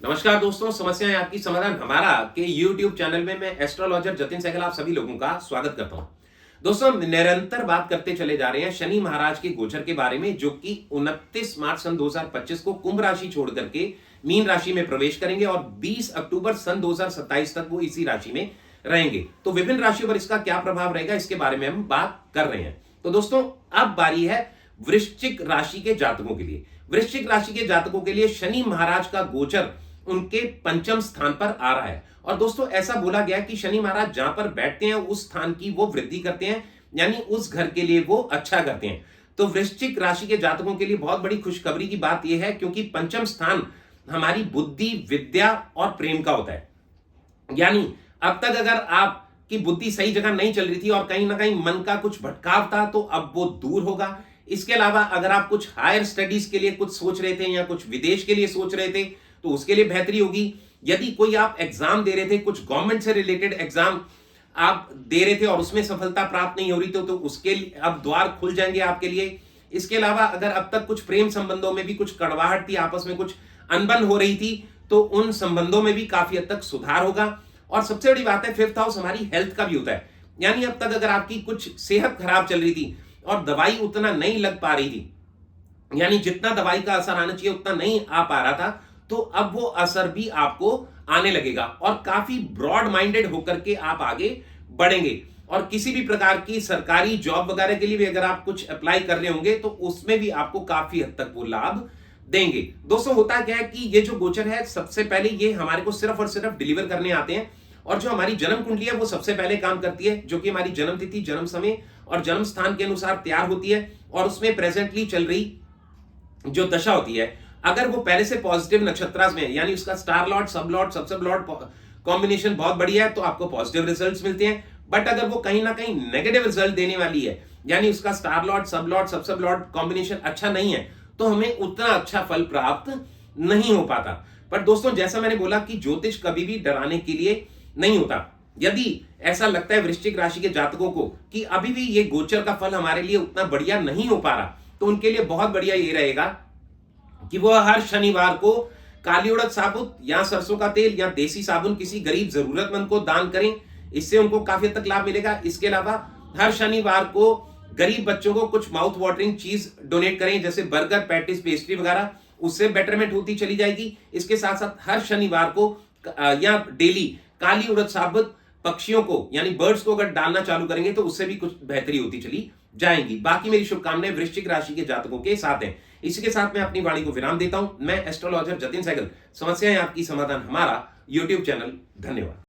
नमस्कार दोस्तों, समस्याएं आपकी समाधान हमारा के YouTube चैनल में मैं एस्ट्रोलॉजर जतिन सहगल आप सभी लोगों का स्वागत करता हूं। दोस्तों, हम निरंतर बात करते चले जा रहे हैं शनि महाराज के गोचर के बारे में, जो कि 29 मार्च सन 2025 को कुंभ राशि छोड़ करके मीन राशि में प्रवेश करेंगे और 20 अक्टूबर सन 2027 तक वो इसी राशि में रहेंगे। तो विभिन्न राशियों पर इसका क्या प्रभाव रहेगा, इसके बारे में हम बात कर रहे हैं। तो दोस्तों, अब बारी है वृश्चिक राशि के जातकों के लिए। वृश्चिक राशि के जातकों के लिए शनि महाराज का गोचर उनके पंचम स्थान पर आ रहा है। और दोस्तों, ऐसा बोला गया कि शनि महाराज जहां पर बैठते हैं उस स्थान की वो वृद्धि करते हैं, यानी उस घर के लिए वो अच्छा करते हैं। तो वृश्चिक राशि के जातकों के लिए बहुत बड़ी खुशखबरी की बात यह है, क्योंकि पंचम स्थान हमारी बुद्धि, विद्या और प्रेम का होता है। यानी अब तक अगर आपकी बुद्धि सही जगह नहीं चल रही थी और कहीं ना कहीं मन का कुछ भटकाव था, तो अब वो दूर होगा। इसके अलावा अगर आप कुछ हायर स्टडीज के लिए कुछ सोच रहे थे या कुछ विदेश के लिए सोच रहे थे, तो उसके लिए बेहतरी होगी। यदि कोई आप एग्जाम दे रहे थे, कुछ गवर्नमेंट से रिलेटेड एग्जाम आप दे रहे थे और उसमें सफलता प्राप्त नहीं हो रही तो उसके लिए अब द्वार खुल जाएंगे आपके लिए। इसके अलावा अगर अब तक कुछ प्रेम संबंधों में भी कुछ कड़वाहट थी, आपस में कुछ अनबन हो रही थी, तो उन संबंधों में भी काफी हद तक सुधार होगा। और सबसे बड़ी बात है, फिफ्थ हाउस हमारी हेल्थ का भी होता है। यानी अब तक अगर आपकी कुछ सेहत खराब चल रही थी और दवाई उतना नहीं लग पा रही थी, यानी जितना दवाई का असर आना चाहिए उतना नहीं आ पा रहा था, तो अब वो असर भी आपको आने लगेगा और काफी ब्रॉड माइंडेड होकर के आप आगे बढ़ेंगे। और किसी भी प्रकार की सरकारी जॉब वगैरह के लिए भी अगर आप कुछ अप्लाई कर रहे होंगे, तो उसमें भी आपको काफी हद तक वो लाभ देंगे। दोस्तों, होता क्या है कि ये जो गोचर है, सबसे पहले ये हमारे को सिर्फ और सिर्फ डिलीवर करने आते हैं। और जो हमारी जन्म कुंडली है वो सबसे पहले काम करती है, जो कि हमारी जन्म तिथि, जन्म समय और जन्म स्थान के अनुसार तैयार होती है। और उसमें प्रेजेंटली चल रही जो दशा होती है, अगर वो पहले से पॉजिटिव नक्षत्रास में है, यानी उसका स्टार लॉर्ड, सब लॉर्ड, सब सब लॉर्ड कॉम्बिनेशन बहुत बढ़िया है, तो आपको पॉजिटिव रिजल्ट्स मिलते हैं। बट अगर वो कहीं ना कहीं नेगेटिव रिजल्ट देने वाली है, यानी उसका स्टार लॉर्ड, सब सब लॉर्ड कॉम्बिनेशन अच्छा नहीं है, तो हमें उतना अच्छा फल प्राप्त नहीं हो पाता। पर दोस्तों, जैसा मैंने बोला कि ज्योतिष कभी भी डराने के लिए नहीं होता। यदि ऐसा लगता है वृश्चिक राशि के जातकों को कि अभी भी ये गोचर का फल हमारे लिए उतना बढ़िया नहीं हो पा रहा, तो उनके लिए बहुत बढ़िया ये रहेगा कि वो हर शनिवार को काली उड़द साबुत या सरसों का तेल या देसी साबुन किसी गरीब जरूरतमंद को दान करें। इससे उनको काफी हद तक लाभ मिलेगा। इसके अलावा हर शनिवार को गरीब बच्चों को कुछ माउथ वाटरिंग चीज डोनेट करें, जैसे बर्गर, पैटीज, पेस्ट्री वगैरह, उससे बेटरमेंट होती चली जाएगी। इसके साथ साथ हर शनिवार को या डेली काली उड़द साबुत पक्षियों को, यानी बर्ड्स को अगर डालना चालू करेंगे, तो उससे भी कुछ बेहतरी होती चली जाएंगी। बाकी मेरी शुभकामनाएं वृश्चिक राशि के जातकों के साथ हैं। इसी के साथ मैं अपनी वाणी को विराम देता हूं। मैं एस्ट्रोलॉजर जतिन सहगल, समस्याएं आपकी, समाधान हमारा, यूट्यूब चैनल। धन्यवाद।